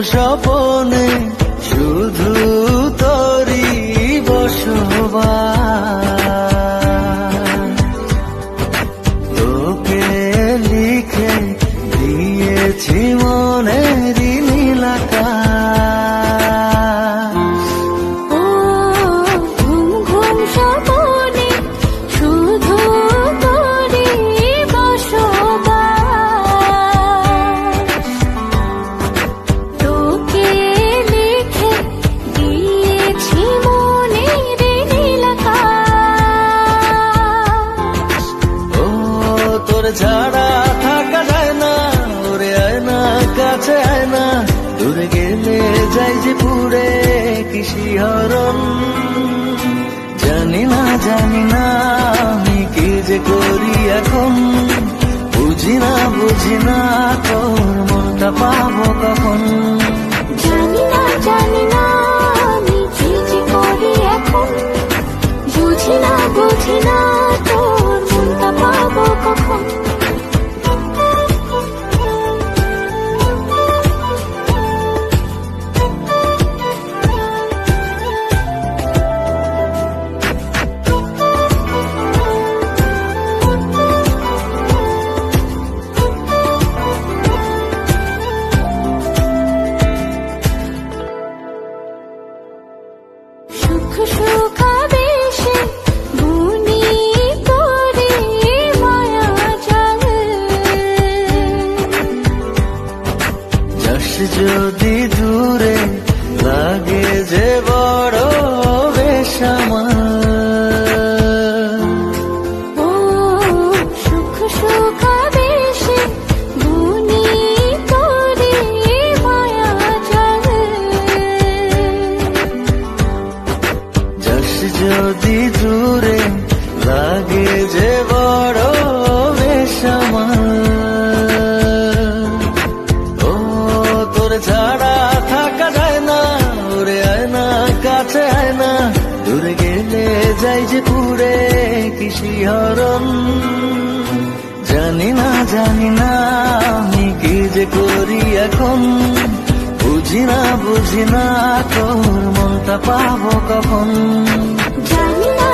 স্বপনে শুধু তোরই বসবাস। তোকে লিখে দিয়েছি মনের নীল আকাশ। ও ঘুম ঘুম স্বপনে শুধু তোরই বসবাস। তোকে লিখে দিয়েছি মনের নীল আকাশ। ও তোর ছাড়া থাকা যায় না, ওরে আয় না কাছে আয় না, দূরে গেলে যাই যে পুরে কি শিহরণ। জানি না আমি কি যে করি এখন, বুঝি না তোর মনটা পাবো কখন। জানি না আমি কি যে করি এখন, বুঝি না তোর মনটা পাবো কখন। সুখ সুখাবেশে বুনি তোরে মায়া জাল। যাস যদি দূরে লাগে যে বড় বেসামাল। ও সুখ সুখাবেশে বুনি তোরে মায়া জাল। যাস যদি দূরে লাগে যে বড় বেসামাল। ও তোর ছাড়া থাকা যায় না, ওরে আয় না কাছে আয় না, দূরে গেলে যাই যে পুরে কি শিহরণ। জানি না আমি কি যে করি এখন, বুঝি না তোর মনটা পাবো কখন। জানি না